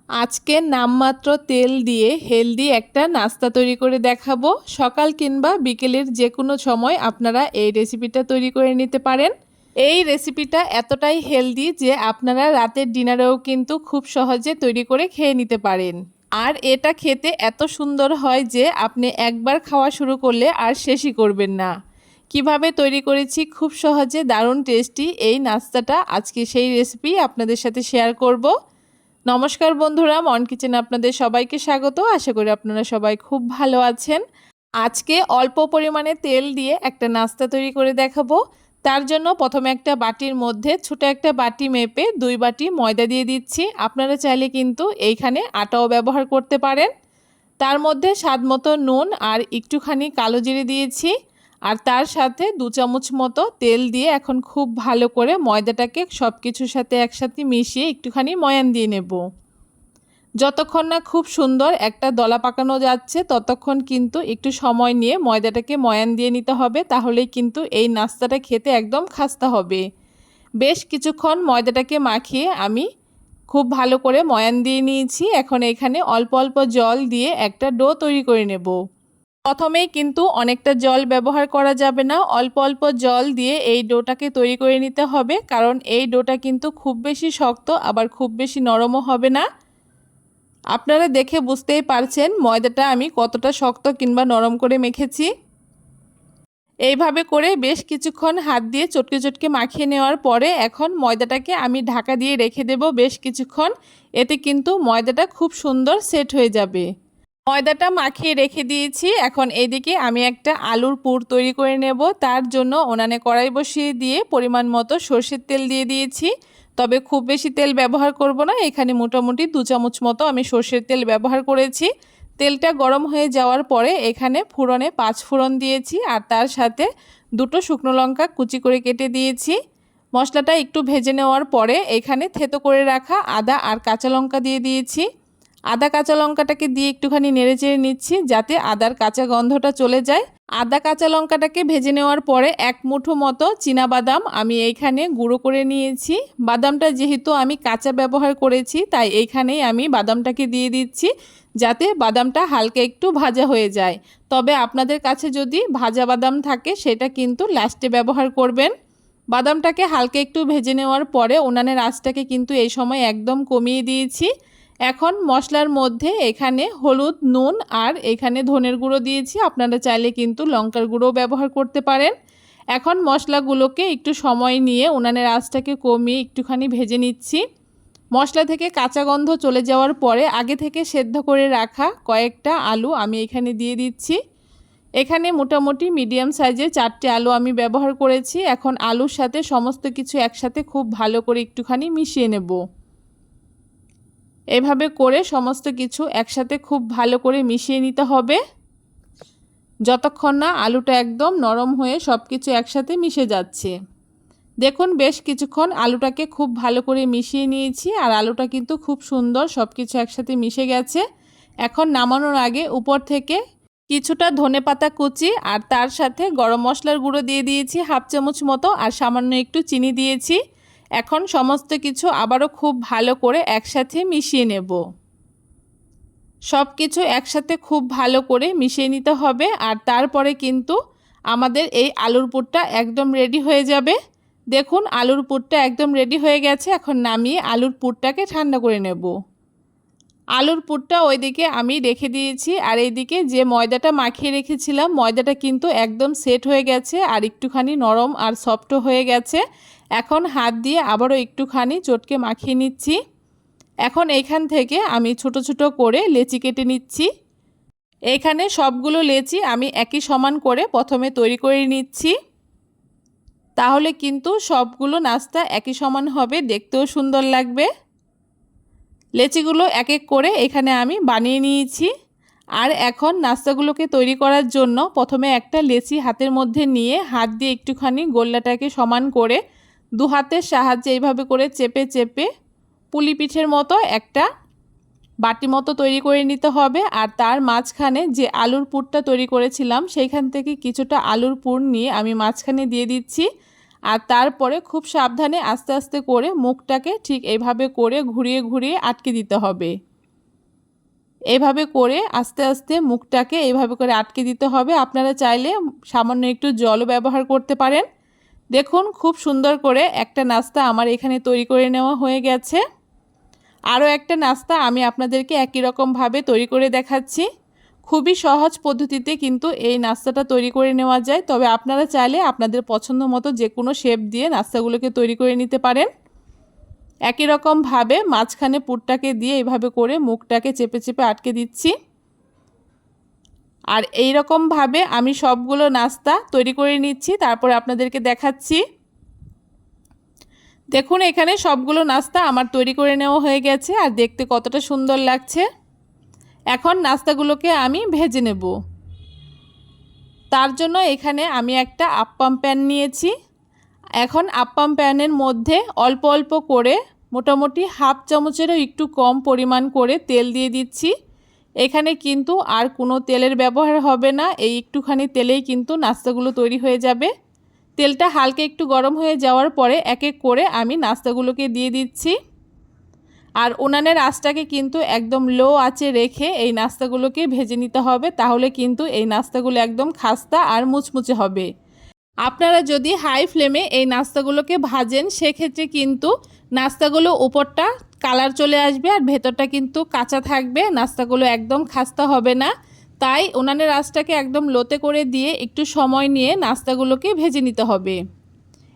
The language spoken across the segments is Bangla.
আজকে নামমাত্র তেল দিয়ে হেলদি একটা নাস্তা তৈরি করে দেখাবো। সকাল কিংবা বিকেলের যে কোনো সময় আপনারা এই রেসিপিটা তৈরি করে নিতে পারেন। এই রেসিপিটা এতটাই হেলদি যে আপনারা রাতের ডিনারেও কিন্তু খুব সহজে তৈরি করে খেয়ে নিতে পারেন। আর এটা খেতে এত সুন্দর হয় যে আপনি একবার খাওয়া শুরু করলে আর শেষই করবেন না। কিভাবে তৈরি করেছি খুব সহজে দারুণ টেস্টি এই নাস্তাটা, আজকে সেই রেসিপি আপনাদের সাথে শেয়ার করব। নমস্কার বন্ধুরা, মন কিচেনে আপনাদের সবাইকে স্বাগত। আশা করি আপনারা সবাই খুব ভালো আছেন। আজকে অল্প পরিমাণে তেল দিয়ে একটা নাস্তা তৈরি করে দেখাবো। তার জন্য প্রথমে একটা বাটির মধ্যে ছোট একটা বাটি মেপে 2 বাটি ময়দা দিয়ে দিচ্ছি। আপনারা চাইলে কিন্তু এইখানে আটাও ব্যবহার করতে পারেন। তার মধ্যে স্বাদমতো নুন আর একটুখানি কালো জিরে দিয়েছি। আর তার সাথে 2 চামচ মতো তেল দিয়ে এখন খুব ভালো করে ময়দাটাকে সব কিছুর সাথে একসাথে মিশিয়ে একটুখানি ময়ান দিয়ে নেব। যতক্ষণ না খুব সুন্দর একটা দলা পাকানো যাচ্ছে ততক্ষণ কিন্তু একটু সময় নিয়ে ময়দাটাকে ময়ান দিয়ে নিতে হবে, তাহলেই কিন্তু এই নাস্তাটা খেতে একদম খাস্তা হবে। বেশ কিছুক্ষণ ময়দাটাকে মাখিয়ে আমি খুব ভালো করে ময়ান দিয়ে নিয়েছি। এখন এখানে অল্প অল্প জল দিয়ে একটা ডো তৈরি করে নেব। প্রথমেই কিন্তু অনেকটা জল ব্যবহার করা যাবে না, অল্প অল্প জল দিয়ে এই ডোটাকে তৈরি করে নিতে হবে, কারণ এই ডোটা কিন্তু খুব বেশি শক্ত আবার খুব বেশি নরমও হবে না। আপনারা দেখে বুঝতেই পারছেন ময়দাটা আমি কতটা শক্ত কিংবা নরম করে মেখেছি। এইভাবে করে বেশ কিছুক্ষণ হাত দিয়ে চটকে চটকে মাখিয়ে নেওয়ার পরে এখন ময়দাটাকে আমি ঢাকা দিয়ে রেখে দেব বেশ কিছুক্ষণ। এতে কিন্তু ময়দাটা খুব সুন্দর সেট হয়ে যাবে। ময়দাটা মাখিয়ে রেখে দিয়েছি। এখন এইদিকে আমি একটা আলুর পুর তৈরি করে নেব। তার জন্য উনানে কড়াই বসিয়ে দিয়ে পরিমাণ মতো সরষের তেল দিয়ে দিয়েছি। তবে খুব বেশি তেল ব্যবহার করব না, এখানে মোটামুটি 2 চামচ মতো আমি সরষের তেল ব্যবহার করেছি। তেলটা গরম হয়ে যাওয়ার পরে এখানে ফোড়নে 5 ফোড়ন দিয়েছি আর তার সাথে 2টো শুকনো লঙ্কা কুচি করে কেটে দিয়েছি। মশলাটা একটু ভেজে নেওয়ার পরে এখানে থেতো করে রাখা আদা আর কাঁচা লঙ্কা দিয়ে দিয়েছি। আদা কাঁচা লঙ্কাটাকে দিয়ে একটুখানি নেড়েচেড়ে নিচ্ছি যাতে আদার কাঁচা গন্ধটা চলে যায়। আদা কাঁচা লঙ্কাটাকে ভেজে নেওয়ার পরে 1 মুঠো মতো চীনাবাদাম আমি এইখানে গুঁড়ো করে নিয়েছি। বাদামটা যেহেতু আমি কাঁচা ব্যবহার করেছি তাই এইখানেই আমি বাদামটাকে দিয়ে দিচ্ছি যাতে বাদামটা হালকা একটু ভাজা হয়ে যায়। তবে আপনাদের কাছে যদি ভাজা বাদাম থাকে সেটা কিন্তু লাস্টে ব্যবহার করবেন। বাদামটাকে হালকা একটু ভেজে নেওয়ার পরে উনানের আঁচটাকে কিন্তু এই সময় একদম কমিয়ে দিয়েছি। এখন মশলার মধ্যে এখানে হলুদ, নুন আর এখানে ধনের গুঁড়ো দিয়েছি। আপনারা চাইলে কিন্তু লঙ্কার গুঁড়োও ব্যবহার করতে পারেন। এখন মশলাগুলোকে একটু সময় নিয়ে উনানের আঁচটাকে কমিয়ে একটুখানি ভেজে নিচ্ছি। মশলা থেকে কাঁচা গন্ধ চলে যাওয়ার পরে আগে থেকে সেদ্ধ করে রাখা কয়েকটা আলু আমি এখানে দিয়ে দিচ্ছি। এখানে মোটামুটি মিডিয়াম সাইজের 4টে আলু আমি ব্যবহার করেছি। এখন আলুর সাথে সমস্ত কিছু একসাথে খুব ভালো করে একটুখানি মিশিয়ে নেব। এভাবে করে সমস্ত কিছু একসাথে খুব ভালো করে মিশিয়ে নিতে হবে যতক্ষণ না আলুটা একদম নরম হয়ে সব কিছু একসাথে মিশে যাচ্ছে। দেখুন বেশ কিছুক্ষণ আলুটাকে খুব ভালো করে মিশিয়ে নিয়েছি আর আলুটা কিন্তু খুব সুন্দর সব কিছু একসাথে মিশে গেছে। এখন নামানোর আগে উপর থেকে কিছুটা ধনেপাতা কুচি আর তার সাথে গরম মশলার গুঁড়ো দিয়ে দিয়েছি 1/2 চামচ মতো আর সামান্য একটু চিনি দিয়েছি। এখন সমস্ত কিছু আবারও খুব ভালো করে একসাথে মিশিয়ে নেব। সব কিছু একসাথে খুব ভালো করে মিশিয়ে নিতে হবে আর তারপরে কিন্তু আমাদের এই আলুর পুরটা একদম রেডি হয়ে যাবে। দেখুন আলুর পুরটা একদম রেডি হয়ে গেছে। এখন নামিয়ে আলুর পুরটাকে ঠান্ডা করে নেব। আলুর পুরটা ওইদিকে আমি রেখে দিয়েছি আর এইদিকে যে ময়দাটা মাখিয়ে রেখেছিলাম ময়দাটা কিন্তু একদম সেট হয়ে গেছে আর একটুখানি নরম আর সফটও হয়ে গেছে। এখন হাত দিয়ে আবারও একটুখানি চটকে মাখিয়ে নিচ্ছি। এখন এইখান থেকে আমি ছোট ছোট করে লেচি কেটে নিচ্ছি। এইখানে সবগুলো লেচি আমি একই সমান করে প্রথমে তৈরি করে নিচ্ছি, তাহলে কিন্তু সবগুলো নাস্তা একই সমান হবে, দেখতেও সুন্দর লাগবে। লেচিগুলো এক এক করে এখানে আমি বানিয়ে নিয়েছি। আর এখন নাস্তাগুলোকে তৈরি করার জন্য প্রথমে একটা লেচি হাতের মধ্যে নিয়ে হাত দিয়ে একটুখানি গোল্লাটাকে সমান করে 2 হাতের সাহায্যে এইভাবে করে চেপে চেপে পুলি পিঠের মতো একটা বাটি মতো তৈরি করে নিতে হবে। আর তার মাঝখানে যে আলুর পুরটা তৈরি করেছিলাম সেইখান থেকে কিছুটা আলুর পুর নিয়ে আমি মাঝখানে দিয়ে দিচ্ছি। আর তারপরে খুব সাবধানে আস্তে আস্তে করে মুখটাকে ঠিক এইভাবে করে ঘুরিয়ে ঘুরিয়ে আটকে দিতে হবে। এইভাবে করে আস্তে আস্তে মুখটাকে এইভাবে করে আটকে দিতে হবে। আপনারা চাইলে সামান্য একটু জলও ব্যবহার করতে পারেন। দেখুন খুব সুন্দর করে একটা নাস্তা আমার এখানে তৈরি করে নেওয়া হয়ে গেছে। আরও একটা নাস্তা আমি আপনাদেরকে একই রকমভাবে তৈরি করে দেখাচ্ছি। খুবই সহজ পদ্ধতিতে কিন্তু এই নাস্তাটা তৈরি করে নেওয়া যায়। তবে আপনারা চাইলে আপনাদের পছন্দ মতো যে কোনো শেপ দিয়ে নাস্তাগুলোকে তৈরি করে নিতে পারেন। একই রকমভাবে মাঝখানে পুরটাকে দিয়ে এইভাবে করে মুখটাকে চেপে চেপে আটকে দিচ্ছি। আর এই রকমভাবে আমি সবগুলো নাস্তা তৈরি করে নিচ্ছি, তারপরে আপনাদেরকে দেখাচ্ছি। দেখুন এখানে সবগুলো নাস্তা আমার তৈরি করে নেওয়া হয়ে গেছে আর দেখতে কতটা সুন্দর লাগছে। এখন নাস্তাগুলোকে আমি ভেজে নেব। তার জন্য এখানে আমি একটা আপ্পাম প্যান নিয়েছি। এখন আপ্পাম প্যানের মধ্যে অল্প অল্প করে মোটামুটি হাফ চামচেরও একটু কম পরিমাণ করে তেল দিয়ে দিচ্ছি। এখানে কিন্তু আর কোনো তেলের ব্যবহার হবে না, এই একটুখানি তেলেই কিন্তু নাস্তাগুলো তৈরি হয়ে যাবে। তেলটা হালকা একটু গরম হয়ে যাওয়ার পরে এক এক করে আমি নাস্তাগুলোকে দিয়ে দিচ্ছি। আর উনানের আঁচটাকে কিন্তু একদম লো আঁচে রেখে এই নাস্তাগুলোকে ভেজে নিতে হবে, তাহলে কিন্তু এই নাস্তাগুলো একদম খাস্তা আর মুচমুচে হবে। আপনারা যদি হাই ফ্লেমে এই নাস্তাগুলোকে ভাজেন সেক্ষেত্রে কিন্তু নাস্তাগুলো উপরটা কালার চলে আসবে আর ভেতরটা কিন্তু কাঁচা থাকবে, নাস্তাগুলো একদম খাস্তা হবে না। তাই উনানের আঁচটাকে একদম লোতে করে দিয়ে একটু সময় নিয়ে নাস্তাগুলোকে ভেজে নিতে হবে।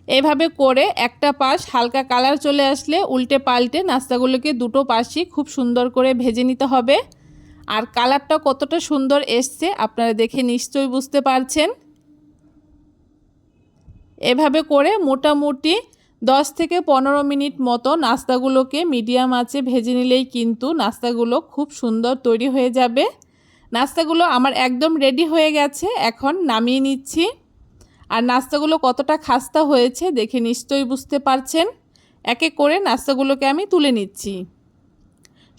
এভাবে করে একটা পাশ হালকা কালার চলে আসলে উল্টে পাল্টে নাস্তাগুলোকে দুটো পাশই খুব সুন্দর করে ভেজে নিতে হবে। আর কালারটা কতটা সুন্দর এসছে আপনারা দেখে নিশ্চয়ই বুঝতে পারছেন। এভাবে করে মোটামুটি 10 থেকে 15 মিনিট মতো নাস্তাগুলোকে মিডিয়াম আঁচে ভেজে নিলেই কিন্তু নাস্তাগুলো খুব সুন্দর তৈরি হয়ে যাবে। নাস্তাগুলো আমার একদম রেডি হয়ে গেছে, এখন নামিয়ে নিচ্ছি। আর নাস্তাগুলো কতটা খাস্তা হয়েছে দেখে নিশ্চয়ই বুঝতে পারছেন। এক এক করে নাস্তাগুলোকে আমি তুলে নিচ্ছি।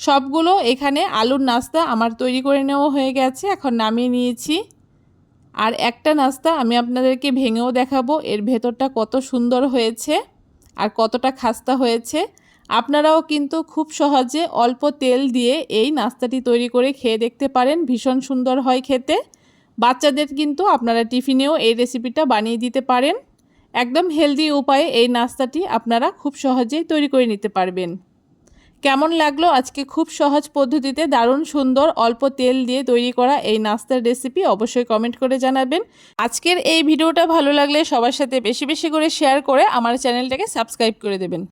সবগুলো এখানে আলুর নাস্তা আমার তৈরি করে নেওয়া হয়ে গেছে, এখন নামিয়ে নিয়েছি। আর একটা নাস্তা আমি আপনাদেরকে ভেঙেও দেখাবো এর ভেতরটা কত সুন্দর হয়েছে আর কতটা খাস্তা হয়েছে। আপনারাও কিন্তু খুব সহজে অল্প তেল দিয়ে এই নাস্তাটি তৈরি করে খেয়ে দেখতে পারেন, ভীষণ সুন্দর হয় খেতে। বাচ্চাদের কিন্তু আপনারা টিফিনেও এই রেসিপিটা বানিয়ে দিতে পারেন। একদম হেলদি উপায়ে এই নাস্তাটি আপনারা খুব সহজেই তৈরি করে নিতে পারবেন। কেমন লাগলো আজকে খুব সহজ পদ্ধতিতে দারুণ সুন্দর অল্প তেল দিয়ে তৈরি করা এই নাস্তার রেসিপি অবশ্যই কমেন্ট করে জানাবেন। আজকের এই ভিডিওটা ভালো লাগলে সবার সাথে বেশি বেশি করে শেয়ার করে আমার চ্যানেলটাকে সাবস্ক্রাইব করে দেবেন।